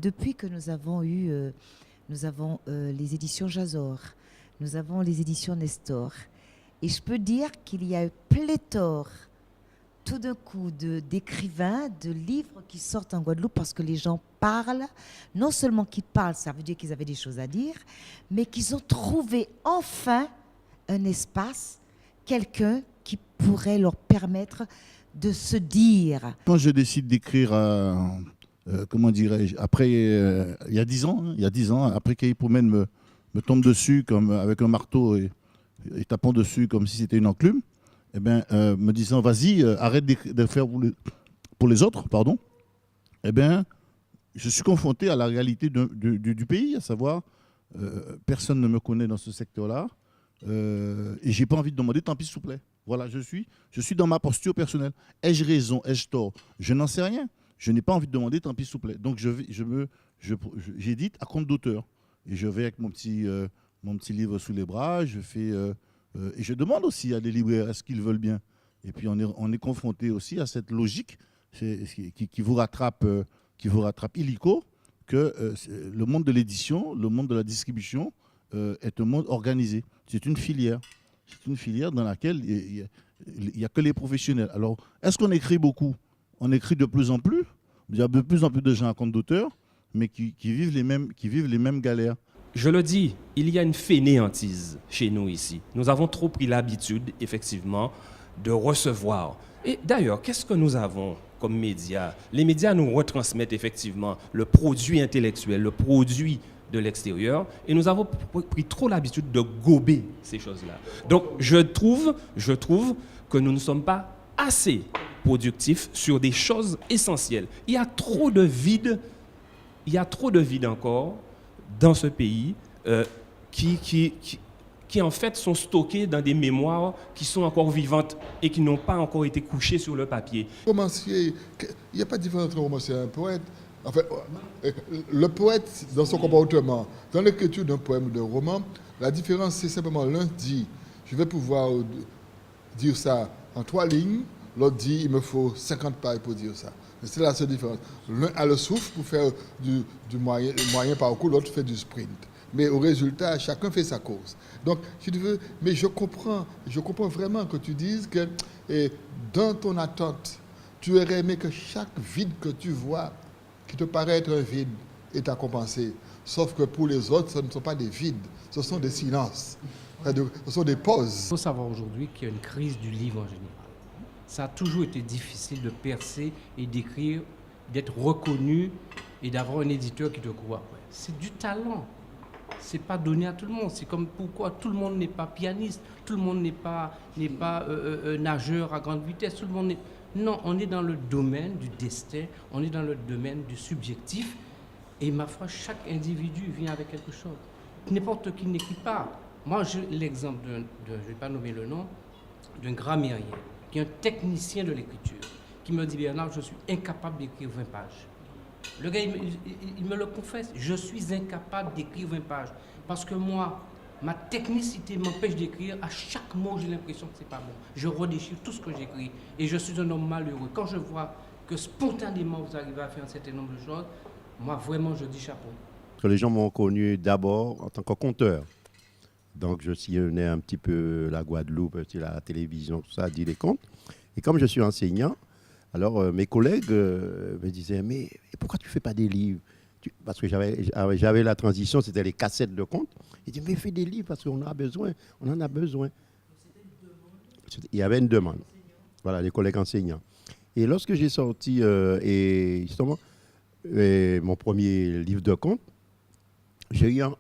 Depuis que nous avons les éditions Jazor, nous avons les éditions Nestor, et je peux dire qu'il y a eu pléthore tout d'un coup d'écrivains, de livres qui sortent en Guadeloupe parce que les gens parlent. Non seulement qu'ils parlent, ça veut dire qu'ils avaient des choses à dire, mais qu'ils ont trouvé enfin un espace, quelqu'un qui pourrait leur permettre de se dire. Quand je décide d'écrire, comment dirais-je, après, il y a 10 ans, hein, il y a 10 ans, après qu'Hippoumène me tombe dessus comme, avec un marteau et tapant dessus comme si c'était une enclume, eh ben, me disant vas-y, arrête de faire pour les autres, pardon, eh ben, je suis confronté à la réalité du pays, à savoir, personne ne me connaît dans ce secteur-là, et j'ai pas envie de demander, tant pis s'il vous plaît. Voilà, je suis dans ma posture personnelle. Ai-je raison, ai-je tort? Je n'en sais rien. Je n'ai pas envie de demander, tant pis s'il vous plaît. Donc j'édite à compte d'auteur. Et je vais avec mon petit livre sous les bras, je fais... et je demande aussi à des libraires, est-ce qu'ils veulent bien? Et puis on est confronté aussi à cette logique qui vous rattrape illico, que le monde de l'édition, le monde de la distribution est un monde organisé. C'est une filière. C'est une filière dans laquelle il n'y a que les professionnels. Alors, est-ce qu'on écrit beaucoup? On écrit de plus en plus. Il y a de plus en plus de gens à compte d'auteur, mais qui vivent les mêmes galères. Je le dis, il y a une fainéantise chez nous ici. Nous avons trop pris l'habitude, effectivement, de recevoir. Et d'ailleurs, qu'est-ce que nous avons comme médias? Les médias nous retransmettent effectivement le produit intellectuel, le produit de l'extérieur, et nous avons pris trop l'habitude de gober ces choses-là. Donc, je trouve que nous ne sommes pas assez productifs sur des choses essentielles. Il y a trop de vide encore dans ce pays qui en fait sont stockés dans des mémoires qui sont encore vivantes et qui n'ont pas encore été couchées sur le papier. Romancier, il n'y a pas de différence entre un romancier et un poète. En fait, le poète, dans son comportement, dans l'écriture d'un poème ou d'un roman, la différence, c'est simplement l'un dit, je vais pouvoir dire ça en 3 lignes, l'autre dit, il me faut 50 pages pour dire ça. C'est la seule différence. L'un a le souffle pour faire du moyen parcours, l'autre fait du sprint. Mais au résultat, chacun fait sa course. Donc, si tu veux, mais je comprends vraiment que tu dises que dans ton attente, tu aurais aimé que chaque vide que tu vois, qui te paraît être un vide, est à compenser. Sauf que pour les autres, ce ne sont pas des vides, ce sont des silences, ce sont des pauses. Il faut savoir aujourd'hui qu'il y a une crise du livre en général. Ça a toujours été difficile de percer et d'écrire, d'être reconnu et d'avoir un éditeur qui te croit après. C'est du talent. C'est pas donné à tout le monde. C'est comme pourquoi tout le monde n'est pas pianiste, tout le monde n'est pas nageur à grande vitesse, tout le monde n'est... Non, on est dans le domaine du destin, on est dans le domaine du subjectif, et ma foi, chaque individu vient avec quelque chose. N'importe qui n'écrit pas. Moi, j'ai l'exemple je ne vais pas nommer le nom, d'un grammairien, qui est un technicien de l'écriture, qui me dit, Bernard, je suis incapable d'écrire 20 pages. Le gars, il me le confesse, je suis incapable d'écrire 20 pages, parce que moi, ma technicité m'empêche d'écrire. À chaque mot, j'ai l'impression que c'est pas bon. Je redéchire tout ce que j'écris. Et je suis un homme malheureux. Quand je vois que spontanément, vous arrivez à faire un certain nombre de choses, moi, vraiment, je dis chapeau. Les gens m'ont connu d'abord en tant que conteur. Donc, je sillonnais un petit peu la Guadeloupe, la télévision, tout ça, dire des contes. Et comme je suis enseignant, alors mes collègues me disaient, mais pourquoi tu ne fais pas des livres? Parce que j'avais la transition, c'était les cassettes de contes. Ils disaient, mais fais des livres parce qu'on en a besoin. Il y avait une demande. Voilà, les collègues enseignants. Et lorsque j'ai sorti justement mon premier livre de contes, j'ai eu un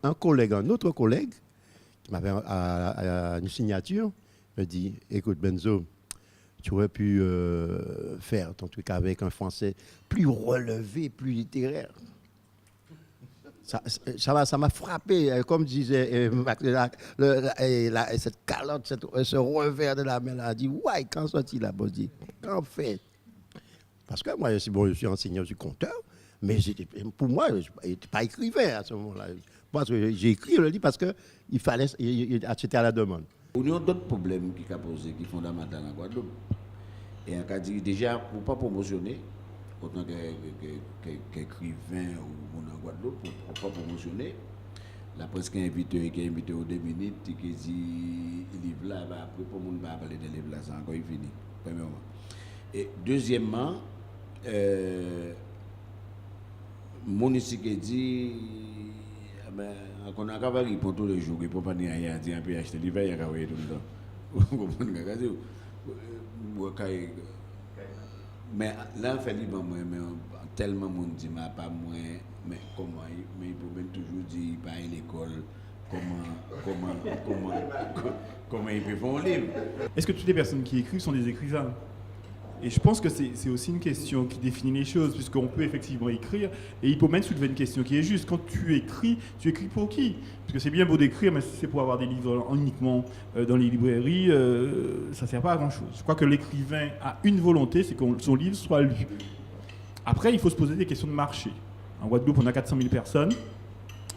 autre collègue, qui m'avait à une signature, me dit, écoute Benzo, tu aurais pu faire ton truc avec un français plus relevé, plus littéraire. Ça m'a frappé, comme disait cette calotte, ce revers de la main là. Elle dit, ouais, quand soit-il là, bon, dit, qu'en fait? Parce que moi, je suis enseignant, je suis conteur, mais pour moi, je n'étais pas écrivain à ce moment-là. Parce que j'ai écrit le livre parce que c'était à la demande. Il y a d'autres problèmes qui sont posés, qui sont fondamentaux en Guadeloupe. Et en cas déjà, pour ne pas promotionner, autant que écrivain ou en Guadeloupe pour pas promotionner. La presse qui a invité aux 2 minutes, qui dit le livre là, après pour le monde va parler de livre là, c'est encore fini. Premièrement. Et deuxièmement, mon ici qui dit, on a cavalier pour tous les jours, il ne peut pas dire rien, dire un peu acheter le livre, il y a cavalier tout le temps. Vous comprenez? Mais là, on fait libre, mais tellement de monde dit, pas moins, mais comment, mais il peut même toujours dire, pas à l'école, comment il peut faire un livre. Est-ce que toutes les personnes qui écrivent sont des écrivains? Et je pense que c'est aussi une question qui définit les choses, puisqu'on peut effectivement écrire, et il peut même soulever une question qui est juste. Quand tu écris pour qui? Parce que c'est bien beau d'écrire, mais si c'est pour avoir des livres uniquement dans les librairies, ça ne sert pas à grand-chose. Je crois que l'écrivain a une volonté, c'est que son livre soit lu. Après, il faut se poser des questions de marché. En Guadeloupe, on a 400 000 personnes.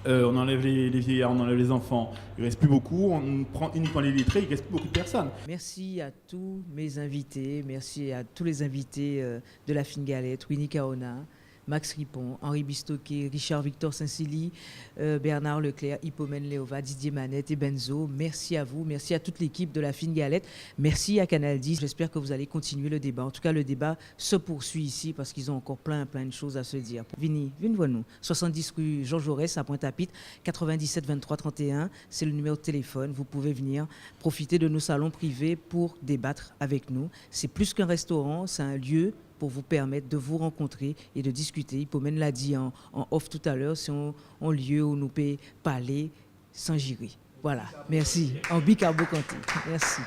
On enlève les vieillards, on enlève les enfants, il ne reste plus beaucoup, on prend uniquement les lettrés, il ne reste plus beaucoup de personnes. Merci à tous mes invités, merci à tous les invités de la Fine Galette, Winnie Kaona, Max Ripon, Henri Bistoquet, Richard Victor Saint-Silly, Bernard Leclerc, Hippomène Léova, Didier Manette et Benzo. Merci à vous, merci à toute l'équipe de la Fine Galette, merci à Canal 10. J'espère que vous allez continuer le débat. En tout cas, le débat se poursuit ici parce qu'ils ont encore plein de choses à se dire. Vini, viens voir nous. 70 rue Georges Jaurès à Pointe-à-Pitre, 97 23 31. C'est le numéro de téléphone. Vous pouvez venir profiter de nos salons privés pour débattre avec nous. C'est plus qu'un restaurant, c'est un lieu pour vous permettre de vous rencontrer et de discuter. Hippomène l'a dit en off tout à l'heure, c'est un lieu où nous pouvons parler sans girer. Voilà, merci. En bicarbocanté. Merci.